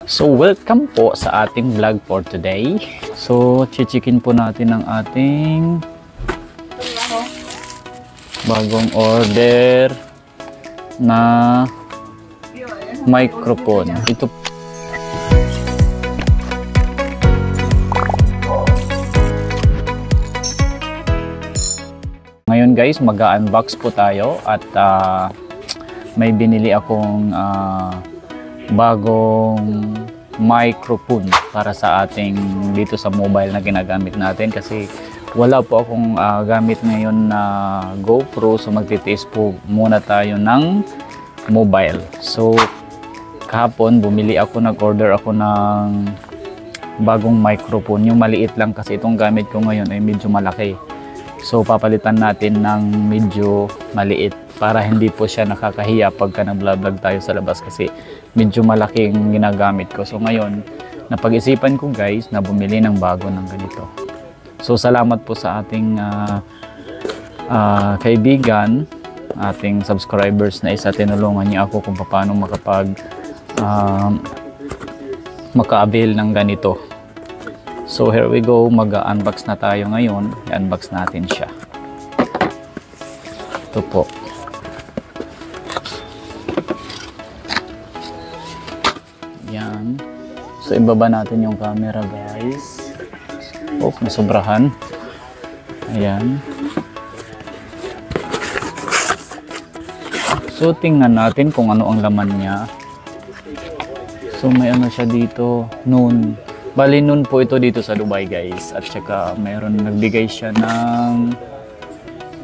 So welcome po sa ating vlog for today. So chichikin po natin ang ating bagong order na microphone. Ito ngayon guys, mag-unbox po tayo at may binili akong bagong microphone para sa ating dito sa mobile na ginagamit natin kasi wala po akong gamit ngayon na GoPro, so magtitiis po muna tayo ng mobile. So kahapon bumili ako, nag-order ako ng bagong microphone, yung maliit lang kasi itong gamit ko ngayon ay medyo malaki. So papalitan natin ng medyo maliit para hindi po siya nakakahiya pagka nag-vlog tayo sa labas kasi medyo malaki yung ginagamit ko. So ngayon, napag-isipan ko guys na bumili ng bago ng ganito. So salamat po sa ating kaibigan, ating subscribers na isa, tinulungan niya ako kung paano maka-avail ng ganito. So here we go, mag-unbox na tayo ngayon. I-unbox natin siya. Ito po. Yan. So ibaba natin yung camera guys. Oh, nasobrahan. Ayan. So tingnan natin kung ano ang laman niya. So may ano siya dito, noon. Bali noon po ito dito sa Dubai guys. At saka mayroon nagbigay siya ng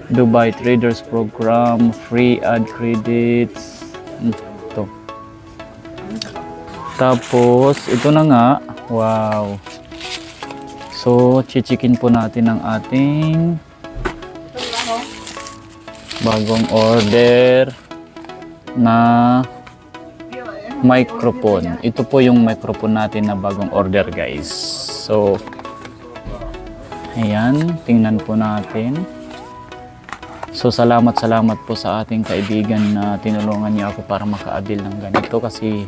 Dubai Traders Program, free ad credits. Ito. Tapos ito na nga. Wow. So chichikin po natin ang ating bagong order na microphone. Ito po yung microphone natin na bagong order guys. So ayan, tingnan po natin. So salamat po sa ating kaibigan na tinulungan niya ako para maka-avail ng ganito kasi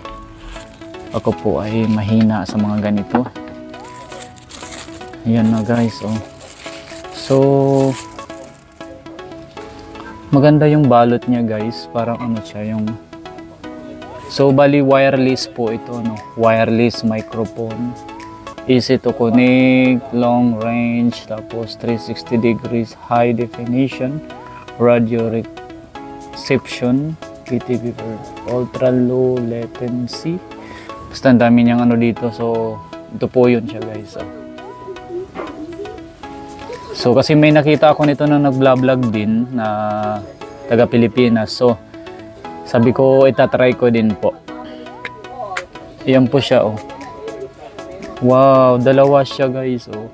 ako po ay mahina sa mga ganito. Ayan na guys, oh. So maganda yung balot niya guys, parang ano siya yung, so bali wireless po ito, no? Wireless microphone, easy to connect, long range, tapos 360 degrees high definition, radio reception, PTV, ultra low latency. Basta ang dami niyang ano dito. So ito po yun siya guys. So kasi may nakita ako nito na nag-vlog din na taga Pilipinas. So sabi ko itatry ko din po. Ayan po siya, oh. Wow, dalawa siya guys, oh.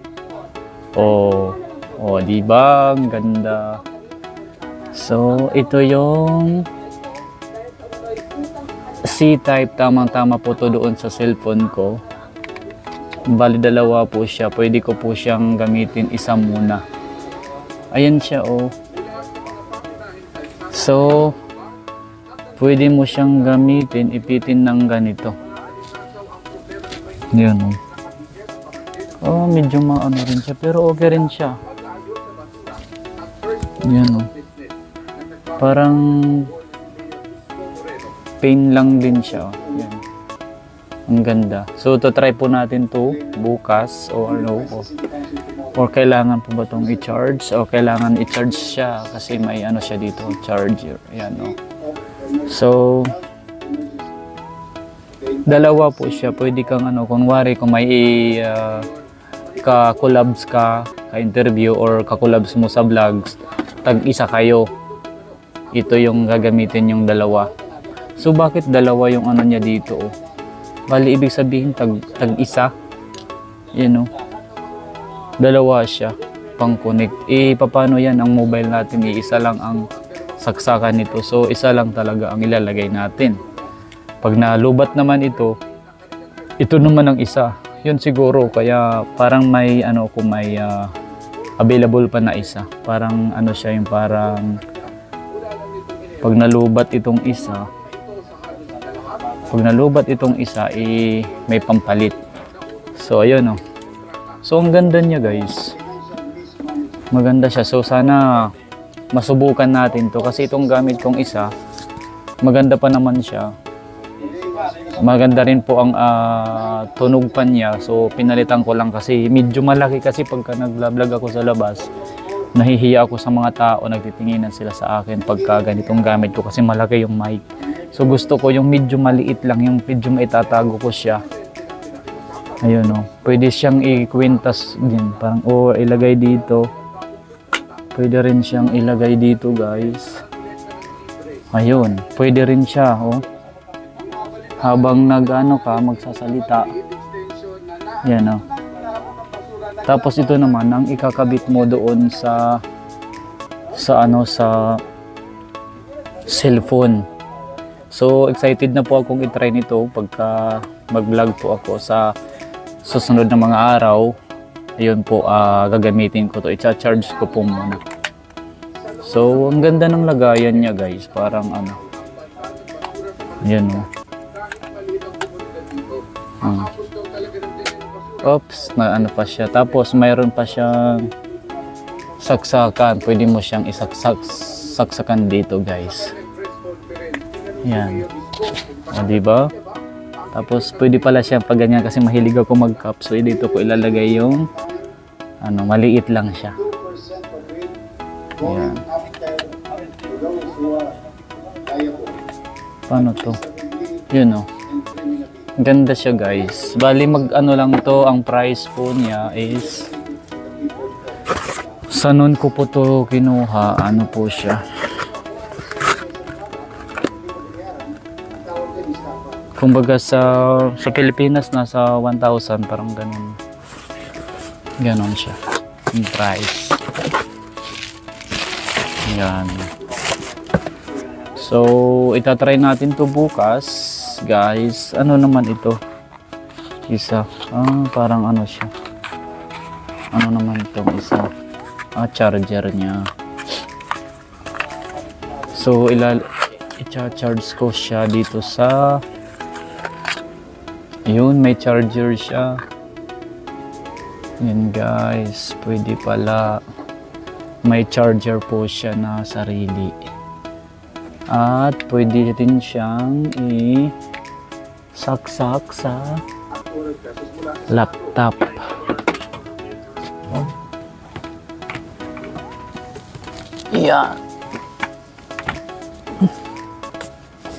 Oh, diba? Ang ganda. So ito yung C-type, tamang-tama po to doon sa cellphone ko. Bali dalawa po siya, pwede ko po siyang gamitin isa muna. Ayan siya, oh. So pwede mo siyang gamitin, ipitin ng ganito. Yan, oh. Oh, medyo maano rin siya pero okay rin siya. Yan, oh. Parang pain lang din siya, oh. Yan. Ang ganda. So to try po natin to bukas o ano, or kailangan po ba itong i-charge o kailangan i-charge siya kasi may ano siya dito, charger. Ayan, oh. So dalawa po siya, pwede kang ano, kunwari kung may ka-collabs ka-interview or ka-collabs mo sa vlogs, tag-isa kayo, ito yung gagamitin yung dalawa. So bakit dalawa yung ano niya dito, oh? Bali ibig sabihin tag-isa. Yan, oh. Dalawa siya pang connect. Paano yan ang mobile natin? Isa lang ang saksakan nito. So isa lang talaga ang ilalagay natin. Pag nalubat naman ito naman ang isa. Yun siguro kaya parang may ano, kung may available pa na isa. Parang ano siya, yung parang pag nalubat itong isa, Pag nalubat itong isa, may pampalit. So, ayun, oh. So, ang ganda niya, guys. Maganda siya. So, sana masubukan natin to. Kasi itong gamit kong isa, maganda pa naman siya. Maganda rin po ang tunog pa niya. So, pinalitan ko lang kasi medyo malaki kasi pagka nag-vlog ako sa labas. Nahihiya ako sa mga tao, nagtitinginan sila sa akin pagka ganitong gamit ko kasi malaki yung mic. So gusto ko yung medyo maliit lang, yung medyo maitatago ko siya. Ayun, oh. Pwede siyang i-kwintas din, parang ilagay dito. Pwede rin siyang ilagay dito, guys. Ayun, pwede rin siya, oh. Habang magsasalita. Yan, oh. Tapos ito naman ang ikakabit mo doon sa cellphone. So excited na po akong i-try nito pagka mag-vlog po ako sa susunod na mga araw. Ayun po, gagamitin ko to. I-charge ko po muna. So ang ganda ng lagayan niya, guys. Parang ayan, oh. Oops, pa siya. Tapos mayroon pa siyang saksakan. Pwede mo siyang saksakan dito, guys. Yan. O, diba? Tapos pwede pala siya pag ganyan kasi mahilig ako mag-cup. So dito ko ilalagay yung maliit lang siya. Yan. Paano to? Yun, oh. Ganda siya, guys. Bali lang to, ang price po niya is sa noon ko po to kinuha, po siya. Kumbaga sa Pilipinas nasa 1,000, parang ganun. Ganon siya. Yung price. Yan. So, itatry natin to bukas, guys. Ano naman ito? Isa. Parang siya. Ano naman itong isa? Charger niya. So, i-charge ko siya dito sa yun, may charger siya. Yan, guys. Pwede pala. May charger po siya na sarili. At pwede din siyang i-saksak sa laptop. Yan.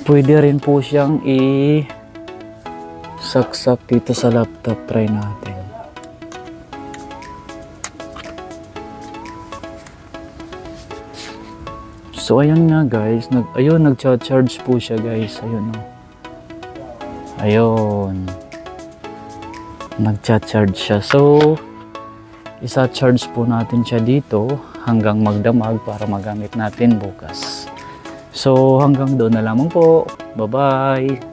Pwede rin po siyang saksak dito sa laptop. Try natin. So ayun nga, guys, nagcha-charge po siya, guys. Ayun, oh. Ayun. Nagcha-charge siya. So isa-charge po natin siya dito hanggang magdamag para magamit natin bukas. So hanggang doon na lamang po. Bye-bye.